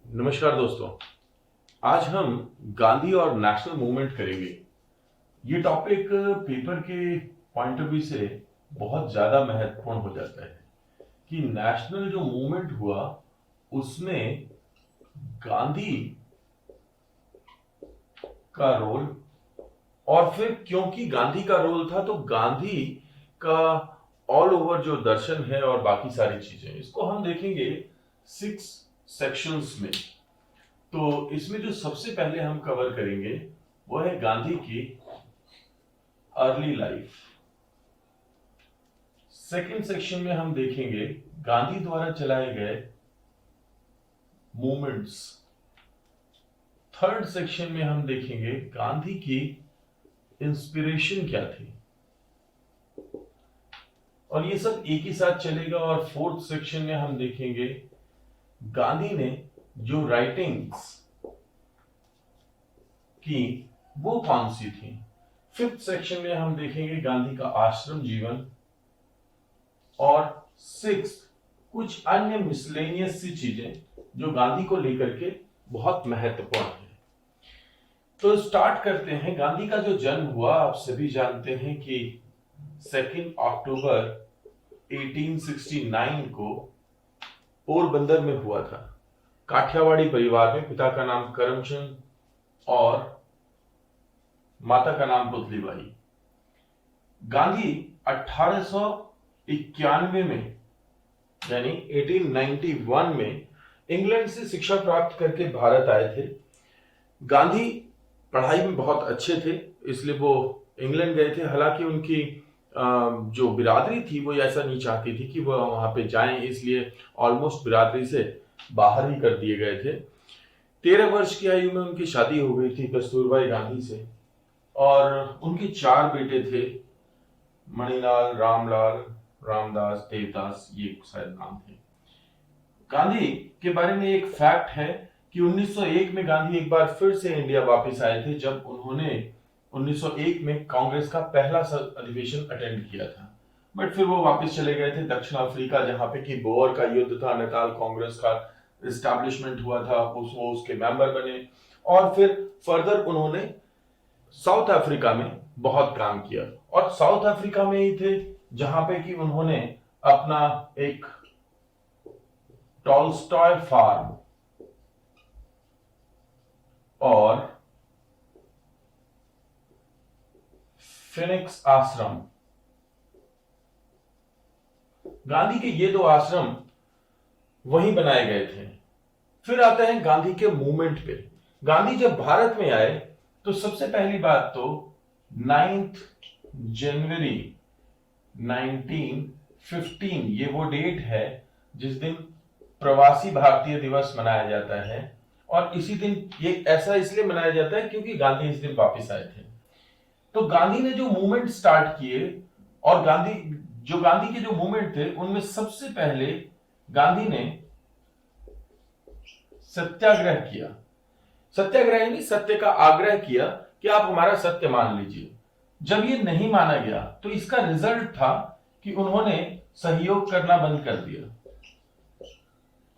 नमस्कार दोस्तों। आज हम गांधी और नेशनल मूवमेंट करेंगे। ये टॉपिक पेपर के पॉइंट ऑफ व्यू से बहुत ज्यादा महत्वपूर्ण हो जाता है कि नेशनल जो मूवमेंट हुआ उसमें गांधी का रोल, और फिर क्योंकि गांधी का रोल था तो गांधी का ऑल ओवर जो दर्शन है और बाकी सारी चीजें, इसको हम देखेंगे 6 सेक्शंस में। तो इसमें जो सबसे पहले हम कवर करेंगे वो है गांधी की अर्ली लाइफ। सेकंड सेक्शन में हम देखेंगे गांधी द्वारा चलाए गए मूवमेंट्स। थर्ड सेक्शन में हम देखेंगे गांधी की इंस्पिरेशन क्या थी, और ये सब एक ही साथ चलेगा। और फोर्थ सेक्शन में हम देखेंगे गांधी ने जो राइटिंग्स की वो कौन सी थी। फिफ्थ सेक्शन में हम देखेंगे गांधी का आश्रम जीवन, और सिक्स कुछ अन्य मिसलेनियस सी चीजें जो गांधी को लेकर के बहुत महत्वपूर्ण है। तो स्टार्ट करते हैं। गांधी का जो जन्म हुआ आप सभी जानते हैं कि 2 अक्टूबर 1869 को पोरबंदर में हुआ था। काठियावाड़ी परिवार में। पिता का नाम करमचंद और माता का नाम पुतलीबाई। गांधी 1891 में यानी 1891 में इंग्लैंड से शिक्षा प्राप्त करके भारत आए थे। गांधी पढ़ाई में बहुत अच्छे थे, इसलिए वो इंग्लैंड गए थे। हालांकि उनकी जो बिरादरी थी वो ऐसा नहीं चाहती थी कि वो वहां पे जाएं, इसलिए ऑलमोस्ट बिरादरी से बाहर ही कर दिए गए थे। 13 वर्ष की आयु में उनकी शादी हो गई थी कस्तूरबाई गांधी से, और उनके 4 बेटे थे, मणिलाल, रामलाल, रामदास, देवदास, ये शायद नाम थे। गांधी के बारे में एक फैक्ट है कि 1901 में गांधी एक बार फिर से इंडिया वापस आए थे, जब उन्होंने 1901 में कांग्रेस का पहला अधिवेशन अटेंड किया था। बट फिर वो वापस चले गए थे दक्षिण अफ्रीका, जहां पे कि बोअर का युद्ध था, नटाल कांग्रेस का एस्टैब्लिशमेंट हुआ था, वो उसके मेंबर बने। और फिर फर्दर उन्होंने साउथ अफ्रीका में बहुत काम किया, और साउथ अफ्रीका में ही थे जहां पे कि उन्होंने अपना एक टॉलस्टॉय फार्म और फिनिक्स आश्रम, गांधी के ये 2 आश्रम वहीं बनाए गए थे। फिर आते हैं गांधी के मूवमेंट पे। गांधी जब भारत में आए तो सबसे पहली बात तो 9 जनवरी 1915 ये वो डेट है जिस दिन प्रवासी भारतीय दिवस मनाया जाता है। और इसी दिन ये ऐसा इसलिए मनाया जाता है क्योंकि गांधी इस दिन वापस आए थे। तो गांधी ने जो मूवमेंट स्टार्ट किए, और गांधी के जो मूवमेंट थे उनमें सबसे पहले गांधी ने सत्याग्रह किया। सत्याग्रह यानी सत्य का आग्रह किया कि आप हमारा सत्य मान लीजिए। जब ये नहीं माना गया तो इसका रिजल्ट था कि उन्होंने सहयोग करना बंद कर दिया,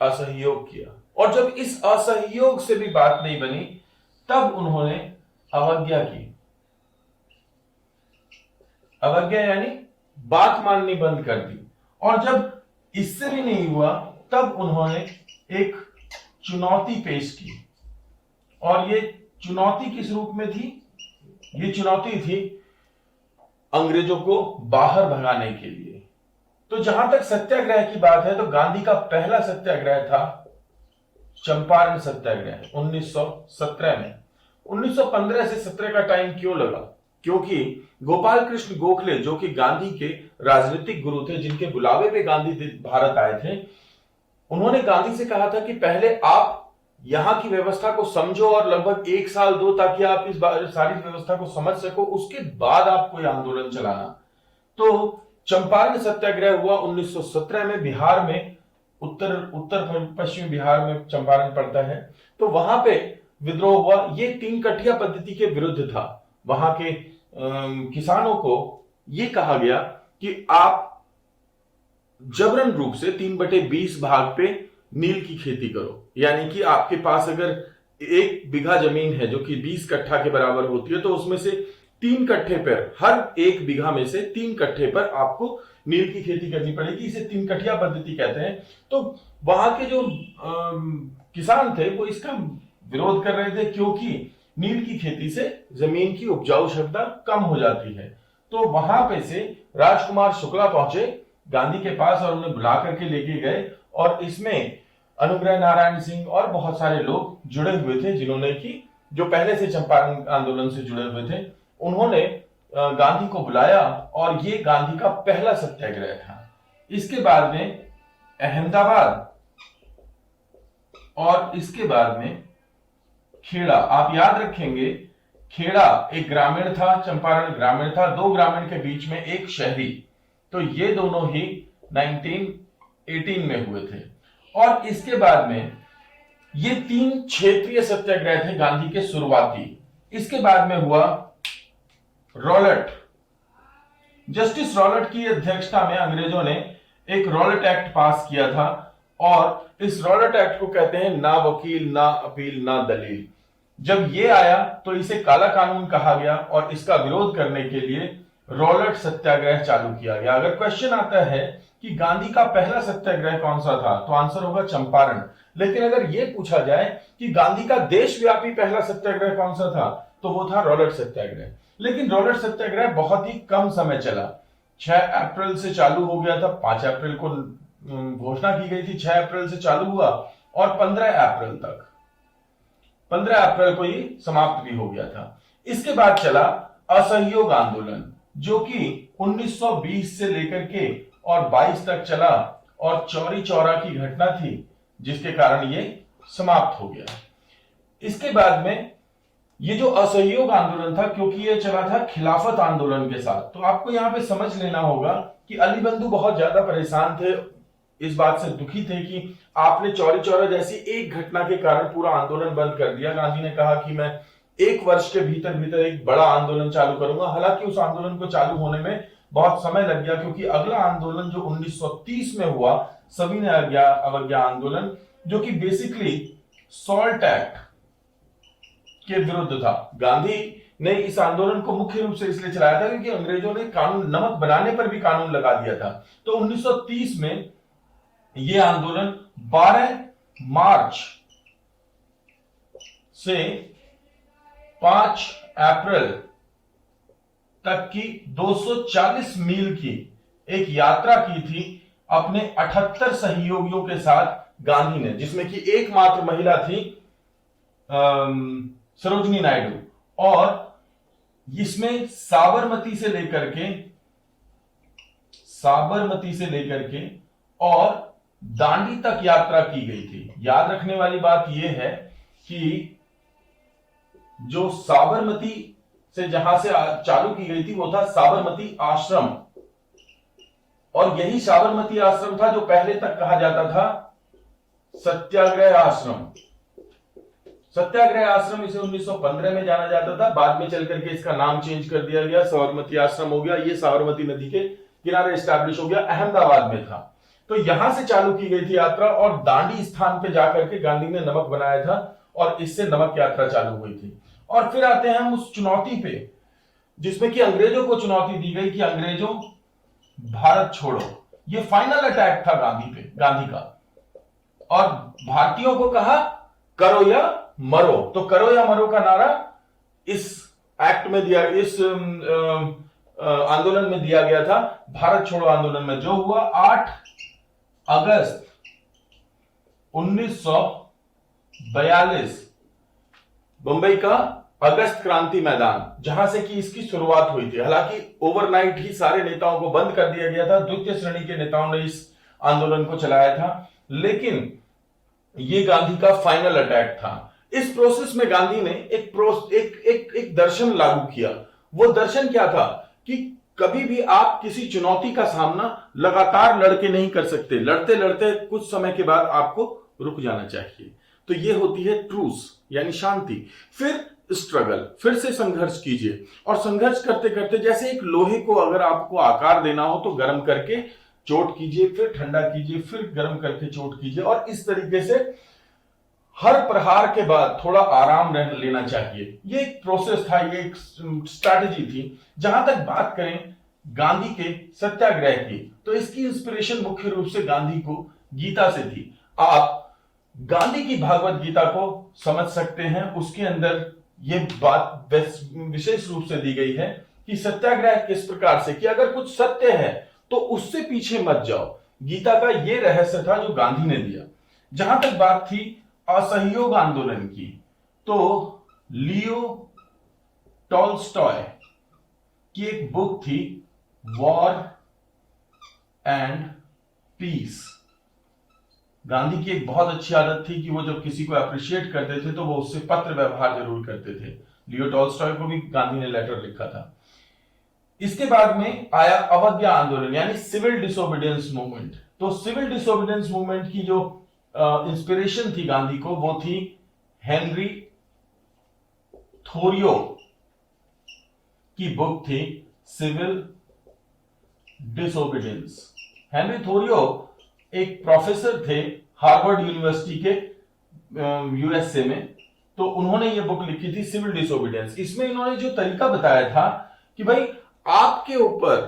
असहयोग किया। और जब इस असहयोग से भी बात नहीं बनी तब उन्होंने अवज्ञा की। अवज्ञा यानी बात माननी बंद कर दी। और जब इससे भी नहीं हुआ तब उन्होंने एक चुनौती पेश की, और ये चुनौती किस रूप में थी? ये चुनौती थी अंग्रेजों को बाहर भगाने के लिए। तो जहां तक सत्याग्रह की बात है तो गांधी का पहला सत्याग्रह था चंपारण सत्याग्रह 1917 में। 1915 से 17 का टाइम क्यों लगा? क्योंकि गोपाल कृष्ण गोखले, जो कि गांधी के राजनीतिक गुरु थे, जिनके बुलावे पे गांधी भारत आए थे, उन्होंने गांधी से कहा था कि पहले आप यहां की व्यवस्था को समझो और लगभग 1 साल दो, ताकि आप इस सारी व्यवस्था को समझ सको, उसके बाद आप कोई आंदोलन चलाना। तो चंपारण सत्याग्रह हुआ 1917 में बिहार में, उत्तर पश्चिमी बिहार में चंपारण पड़ता है। तो वहां पे विद्रोह हुआ। ये 3 कठिया पद्धति के विरुद्ध था। वहां के किसानों को यह कहा गया कि आप जबरन रूप से 3/20 भाग पे नील की खेती करो। यानी कि आपके पास अगर 1 बीघा जमीन है जो कि 20 कट्ठा के बराबर होती है, तो उसमें से 3 कट्ठे पर, हर 1 बीघा में से 3 कट्ठे पर आपको नील की खेती करनी पड़ेगी। इसे 3 कठिया पद्धति कहते हैं। तो वहां के जो किसान थे वो इसका विरोध कर रहे थे, क्योंकि नील की खेती से जमीन की उपजाऊ क्षमता कम हो जाती है। तो वहां पे से राजकुमार शुक्ला पहुंचे गांधी के पास और उन्हें बुला करके लेके गए, और इसमें अनुग्रह नारायण सिंह और बहुत सारे लोग जुड़े हुए थे, जिन्होंने कि जो पहले से चंपारण आंदोलन से जुड़े हुए थे। उन्होंने गांधी को बुलाया और ये गांधी का पहला सत्याग्रह था। इसके बाद में अहमदाबाद और इसके बाद में खेड़ा, आप याद रखेंगे खेड़ा एक ग्रामीण था, चंपारण ग्रामीण था, 2 ग्रामीण के बीच में एक शहरी। तो ये दोनों ही 1918 में हुए थे। और इसके बाद में ये 3 क्षेत्रीय सत्याग्रह थे गांधी के शुरुआती। इसके बाद में हुआ रॉलेट। जस्टिस रॉलेट की अध्यक्षता में अंग्रेजों ने एक रॉलेट एक्ट पास किया था, और इस रॉलेट एक्ट को कहते हैं ना वकील, ना अपील, ना दलील। जब ये आया तो इसे काला कानून कहा गया, और इसका विरोध करने के लिए रॉलेट सत्याग्रह चालू किया गया। अगर क्वेश्चन आता है कि गांधी का पहला सत्याग्रह कौन सा था, तो आंसर होगा चंपारण। लेकिन अगर यह पूछा जाए कि गांधी का देशव्यापी पहला सत्याग्रह कौन सा था, तो वो था रॉलेट सत्याग्रह। लेकिन रॉलेट सत्याग्रह बहुत ही कम समय चला। 6 अप्रैल से चालू हो गया था, 5 अप्रैल को घोषणा की गई थी, 6 अप्रैल से चालू हुआ और 15 अप्रैल को ये समाप्त भी हो गया था। इसके बाद चला असहयोग आंदोलन, जो कि 1920 से लेकर के और 22 तक चला, और चौरी चौरा की घटना थी जिसके कारण ये समाप्त हो गया। इसके बाद में ये जो असहयोग आंदोलन था, क्योंकि ये चला था खिलाफत आंदोलन के साथ, तो आपको यहां पे समझ लेना होगा कि अली बंधु बहुत ज्यादा परेशान थे, इस बात से दुखी थे कि आपने चौरी चौरा जैसी एक घटना के कारण पूरा आंदोलन बंद कर दिया। गांधी ने कहा कि मैं 1 वर्ष के भीतर भीतर एक बड़ा आंदोलन चालू करूंगा। हालांकि उस आंदोलन को चालू होने में बहुत समय लग गया, क्योंकि अगला आंदोलन जो 1930 में हुआ, सविनय अवज्ञा आंदोलन, जो कि बेसिकली सॉल्ट एक्ट के विरुद्ध था। गांधी ने इस आंदोलन को मुख्य रूप से इसलिए चलाया था क्योंकि अंग्रेजों ने कानून, नमक बनाने पर भी कानून लगा दिया था। तो 1930 में यह आंदोलन 12 मार्च से 5 अप्रैल तक की 240 मील की एक यात्रा की थी अपने 78 सहयोगियों के साथ गांधी ने, जिसमें कि एकमात्र महिला थी सरोजिनी नायडू, और इसमें साबरमती से लेकर के और दांडी तक यात्रा की गई थी। याद रखने वाली बात यह है कि जो साबरमती से जहां से चालू की गई थी वो था साबरमती आश्रम, और यही साबरमती आश्रम था जो पहले तक कहा जाता था सत्याग्रह आश्रम। सत्याग्रह आश्रम इसे 1915 में जाना जाता था, बाद में चलकर के इसका नाम चेंज कर दिया गया, साबरमती आश्रम हो गया। ये साबरमती नदी के किनारे एस्टैब्लिश हो गया, अहमदाबाद में था। तो यहां से चालू की गई थी यात्रा, और दांडी स्थान पे जाकर के गांधी ने नमक बनाया था, और इससे नमक यात्रा चालू हुई थी। और फिर आते हैं हम उस चुनौती पे, जिसमें कि अंग्रेजों को चुनौती दी गई कि अंग्रेजों भारत छोड़ो। ये फाइनल अटैक था गांधी का, और भारतीयों को कहा करो या मरो। तो करो या मरो का नारा इस एक्ट में दिया, इस आंदोलन में दिया गया था, भारत छोड़ो आंदोलन में। जो हुआ 8 अगस्त 1942, मुंबई का अगस्त क्रांति मैदान, जहां से कि इसकी शुरुआत हुई थी। हालांकि ओवरनाइट ही सारे नेताओं को बंद कर दिया गया था, द्वितीय श्रेणी के नेताओं ने इस आंदोलन को चलाया था, लेकिन ये गांधी का फाइनल अटैक था। इस प्रोसेस में गांधी ने एक दर्शन लागू किया। वो दर्शन क्या था कि कभी भी आप किसी चुनौती का सामना लगातार लड़के नहीं कर सकते, लड़ते लड़ते कुछ समय के बाद आपको रुक जाना चाहिए। तो ये होती है ट्रूस, यानी शांति। फिर स्ट्रगल, फिर से संघर्ष कीजिए, और संघर्ष करते करते जैसे एक लोहे को अगर आपको आकार देना हो तो गर्म करके चोट कीजिए, फिर ठंडा कीजिए, फिर गर्म करके चोट कीजिए, और इस तरीके से हर प्रहार के बाद थोड़ा आराम लेना चाहिए। ये एक प्रोसेस था, ये एक स्ट्रैटेजी थी। जहां तक बात करें गांधी के सत्याग्रह की, तो इसकी इंस्पिरेशन मुख्य रूप से गांधी को गीता से थी। आप गांधी की भागवत गीता को समझ सकते हैं, उसके अंदर ये बात विशेष रूप से दी गई है कि सत्याग्रह किस प्रकार से, कि अगर कुछ सत्य है तो उससे पीछे मत जाओ। गीता का ये रहस्य था जो गांधी ने दिया। जहां तक बात थी असहयोग आंदोलन की, तो लियो टॉल्स्टॉय की एक बुक थी वॉर एंड पीस। गांधी की एक बहुत अच्छी आदत थी कि वो जब किसी को अप्रिशिएट करते थे तो वो उससे पत्र व्यवहार जरूर करते थे। लियो टॉल्स्टॉय को भी गांधी ने लेटर लिखा था। इसके बाद में आया अवज्ञा आंदोलन, यानी सिविल डिसोबीडियंस मूवमेंट। तो सिविल डिसोबीडियंस मूवमेंट की जो इंस्पिरेशन थी गांधी को, वो थी हेनरी थोरियो की बुक थी सिविल डिसोबीडियंस। हेनरी थोरियो एक प्रोफेसर थे हार्वर्ड यूनिवर्सिटी के यूएसए में। तो उन्होंने ये बुक लिखी थी सिविल डिसोबीडियंस। इसमें इन्होंने जो तरीका बताया था कि भाई आपके ऊपर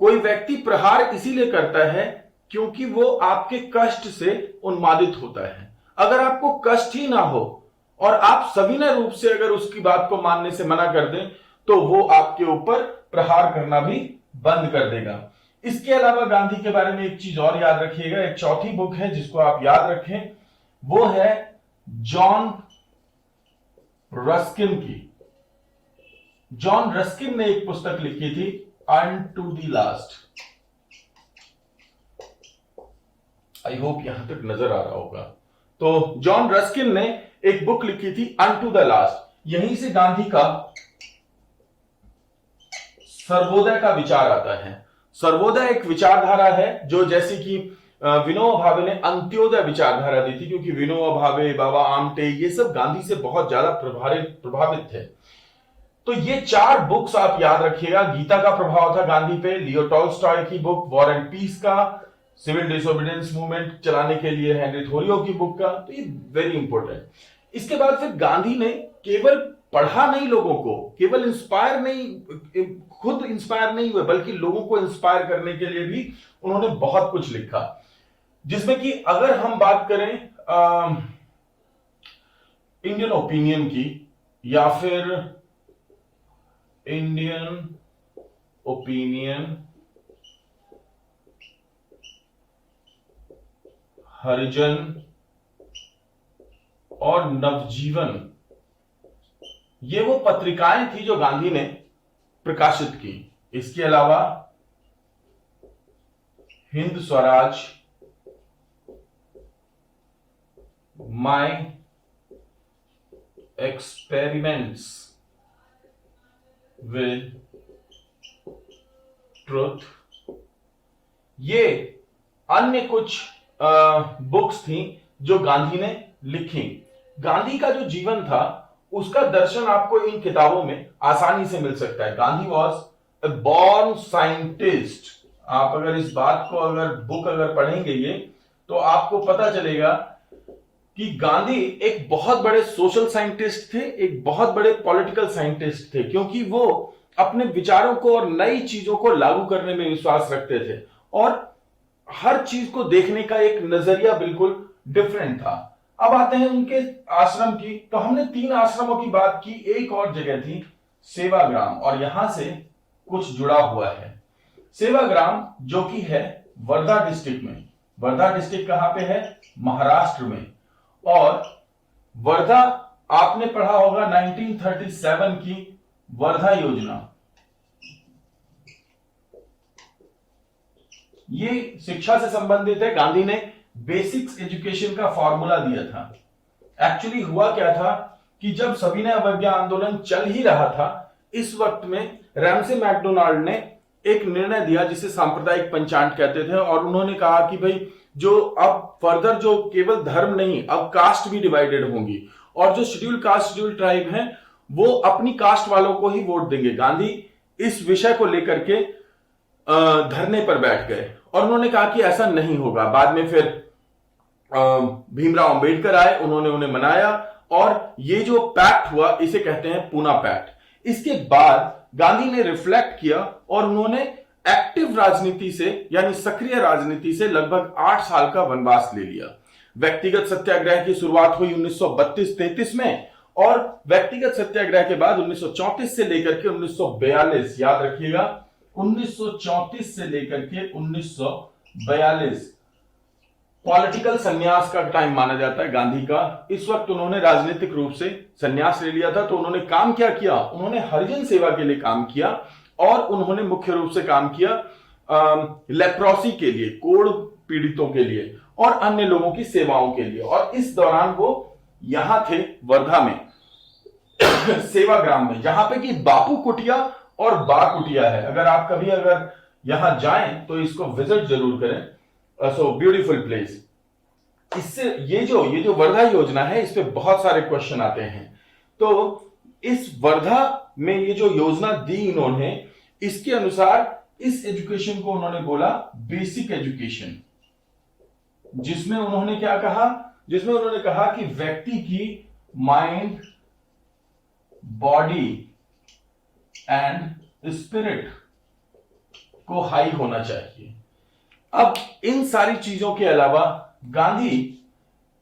कोई व्यक्ति प्रहार इसीलिए करता है क्योंकि वो आपके कष्ट से उन्मादित होता है। अगर आपको कष्ट ही ना हो और आप सविनय रूप से अगर उसकी बात को मानने से मना कर दें तो वो आपके ऊपर प्रहार करना भी बंद कर देगा। इसके अलावा गांधी के बारे में एक चीज और याद रखिएगा, एक चौथी बुक है जिसको आप याद रखें, वो है जॉन रस्किन की। जॉन रस्किन ने एक पुस्तक लिखी थी unto the last. I hope यहां तक नजर आ रहा होगा। तो जॉन रस्किन ने एक बुक लिखी थी अनटू द लास्ट। यहीं से गांधी का सर्वोदय का विचार आता है। सर्वोदय एक विचारधारा है जो, जैसे कि विनोबा भावे ने अंत्योदय विचारधारा दी थी, क्योंकि विनोबा भावे, बाबा आमटे, ये सब गांधी से बहुत ज्यादा प्रभावित थे। तो ये 4 बुक्स आप याद रखिएगा। गीता का प्रभाव था गांधी पे, लियो टॉल्स्टॉय की बुक वॉर एंड पीस का, सिविल डिसोबीडियंस मूवमेंट चलाने के लिए हेनरी थोरियो की बुक का। तो ये वेरी इंपॉर्टेंट। इसके बाद फिर गांधी ने केवल पढ़ा नहीं लोगों को, केवल इंस्पायर नहीं, खुद इंस्पायर नहीं हुए, बल्कि लोगों को इंस्पायर करने के लिए भी उन्होंने बहुत कुछ लिखा। जिसमें कि अगर हम बात करें इंडियन ओपिनियन की, या फिर इंडियन ओपिनियन, हरिजन और नवजीवन, ये वो पत्रिकाएं थी जो गांधी ने प्रकाशित की। इसके अलावा Hind Swaraj, my experiments with truth, ये अन्य कुछ बुक्स थी जो गांधी ने लिखी। गांधी का जो जीवन था उसका दर्शन आपको इन किताबों में आसानी से मिल सकता है। Gandhi was a born scientist. आप अगर इस बात को बुक पढ़ेंगे ये, तो आपको पता चलेगा कि गांधी एक बहुत बड़े सोशल साइंटिस्ट थे, एक बहुत बड़े पॉलिटिकल साइंटिस्ट थे, क्योंकि वो अपने विचारों को और नई चीजों को लागू करने में विश्वास रखते थे और हर चीज को देखने का एक नजरिया बिल्कुल डिफरेंट था। अब आते हैं उनके आश्रम की। तो हमने 3 आश्रमों की बात की, एक और जगह थी सेवाग्राम, और यहां से कुछ जुड़ा हुआ है। सेवाग्राम जो कि है वर्धा डिस्ट्रिक्ट में। वर्धा डिस्ट्रिक्ट कहां पे है? महाराष्ट्र में। और वर्धा आपने पढ़ा होगा 1937 की वर्धा योजना। ये शिक्षा से संबंधित है। गांधी ने बेसिक्स एजुकेशन का फॉर्मूला दिया था। एक्चुअली हुआ क्या था कि जब सविनय अवज्ञा आंदोलन चल ही रहा था, इस वक्त में रैमसे मैकडोनाल्ड ने एक निर्णय दिया जिसे सांप्रदायिक पंचांग कहते थे, और उन्होंने कहा कि भाई जो अब फर्दर जो केवल धर्म नहीं, अब कास्ट भी डिवाइडेड होंगी, और जो शेड्यूल कास्ट शेड्यूल ट्राइब हैं वो अपनी कास्ट वालों को ही वोट देंगे। गांधी इस विषय को लेकर के धरने पर बैठ गए और उन्होंने कहा कि ऐसा नहीं होगा। बाद में फिर भीमराव अंबेडकर आए, उन्होंने उन्हें मनाया और ये जो पैक्ट हुआ इसे कहते हैं पूना पैक्ट। इसके बाद गांधी ने रिफ्लेक्ट किया और उन्होंने एक्टिव राजनीति से यानी सक्रिय राजनीति से लगभग 8 साल का वनवास ले लिया। व्यक्तिगत सत्याग्रह की शुरुआत हुई 1932-33 में और व्यक्तिगत सत्याग्रह के बाद 1934 से लेकर के 1942, याद रखिएगा 1934 से लेकर के 1942 पॉलिटिकल संन्यास का टाइम माना जाता है गांधी का। इस वक्त उन्होंने राजनीतिक रूप से संन्यास ले लिया था। तो उन्होंने काम क्या किया, उन्होंने हरिजन सेवा के लिए काम किया और उन्होंने मुख्य रूप से काम किया लेप्रोसी के लिए, कोढ़ पीड़ितों के लिए और अन्य लोगों की सेवाओं के लिए। और इस दौरान वो यहां थे वर्धा में सेवाग्राम में, जहां पे कि बापू कुटिया और बा कुटिया है। अगर आप कभी यहां जाएं तो इसको विजिट जरूर करें। So beautiful place. इससे ये जो वर्धा योजना है इस पे बहुत सारे क्वेश्चन आते हैं। तो इस वर्धा में ये जो योजना दी इन्होंने, इसके अनुसार इस एजुकेशन को उन्होंने बोला बेसिक एजुकेशन, जिसमें उन्होंने क्या कहा, जिसमें उन्होंने कहा कि व्यक्ति की माइंड, बॉडी एंड स्पिरिट को हाई होना चाहिए। अब इन सारी चीजों के अलावा गांधी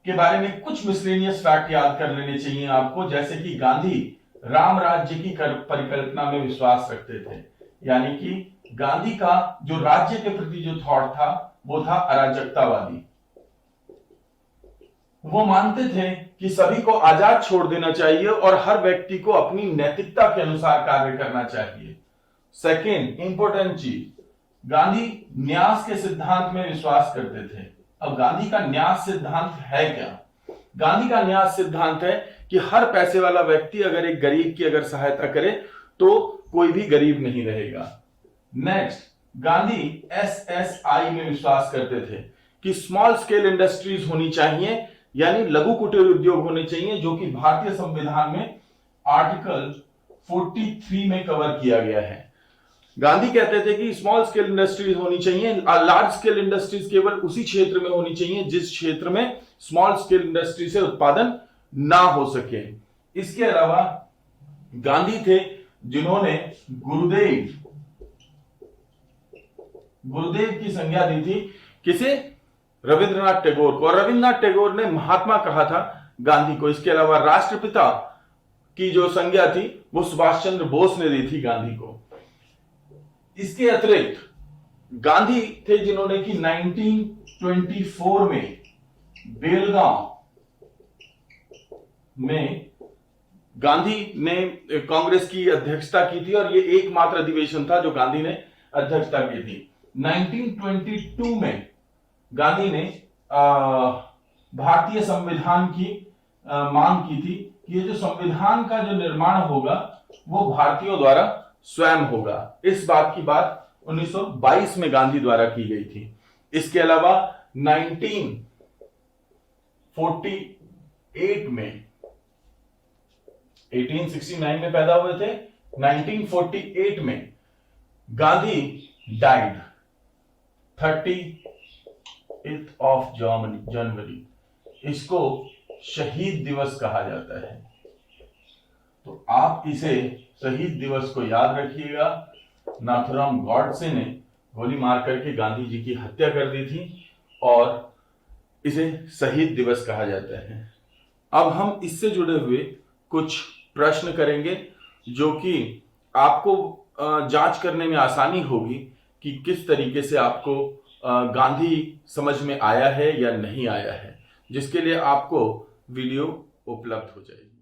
के बारे में कुछ मिसलेनियस फैक्ट याद कर लेने चाहिए आपको, जैसे कि गांधी राम राज्य की परिकल्पना में विश्वास रखते थे। यानी कि गांधी का जो राज्य के प्रति जो थॉट था वो था अराजकतावादी। वो मानते थे कि सभी को आजाद छोड़ देना चाहिए और हर व्यक्ति को अपनी नैतिकता के अनुसार कार्य करना चाहिए। सेकेंड इंपॉर्टेंट चीज, गांधी न्यास के सिद्धांत में विश्वास करते थे। अब गांधी का न्यास सिद्धांत है क्या? गांधी का न्यास सिद्धांत है कि हर पैसे वाला व्यक्ति अगर एक गरीब की अगर सहायता करे तो कोई भी गरीब नहीं रहेगा। नेक्स्ट, गांधी SSI में विश्वास करते थे कि स्मॉल स्केल इंडस्ट्रीज होनी चाहिए, यानी लघु कुटीर उद्योग होने चाहिए, जो कि भारतीय संविधान में आर्टिकल 43 में कवर किया गया है। गांधी कहते थे कि स्मॉल स्केल इंडस्ट्रीज होनी चाहिए, लार्ज स्केल इंडस्ट्रीज केवल उसी क्षेत्र में होनी चाहिए जिस क्षेत्र में स्मॉल स्केल इंडस्ट्री से उत्पादन ना हो सके। इसके अलावा गांधी थे जिन्होंने गुरुदेव की संज्ञा दी थी, किसे? रविंद्रनाथ टैगोर को। और रविंद्रनाथ टैगोर ने महात्मा कहा था गांधी को। इसके अलावा राष्ट्रपिता की जो संज्ञा थी वो सुभाष चंद्र बोस ने दी थी गांधी को। इसके अतिरिक्त गांधी थे जिन्होंने कि 1924 में बेलगांव में गांधी ने कांग्रेस की अध्यक्षता की थी और ये एकमात्र अधिवेशन था जो गांधी ने अध्यक्षता की थी। 1922 में गांधी ने भारतीय संविधान की मांग की थी कि ये जो संविधान का जो निर्माण होगा वो भारतीयों द्वारा स्वयं होगा। इस बात की बात 1922 में गांधी द्वारा की गई थी। इसके अलावा 1948 में 1869 में पैदा हुए थे, 1948 में Gandhi died 30th of January. इसको शहीद दिवस कहा जाता है। तो आप इसे शहीद दिवस को याद रखिएगा। नाथुराम गॉडसे ने गोली मार करके गांधी जी की हत्या कर दी थी और इसे शहीद दिवस कहा जाता है। अब हम इससे जुड़े हुए कुछ प्रश्न करेंगे जो कि आपको जांच करने में आसानी होगी कि किस तरीके से आपको गांधी समझ में आया है या नहीं आया है, जिसके लिए आपको वीडियो उपलब्ध हो जाएगी।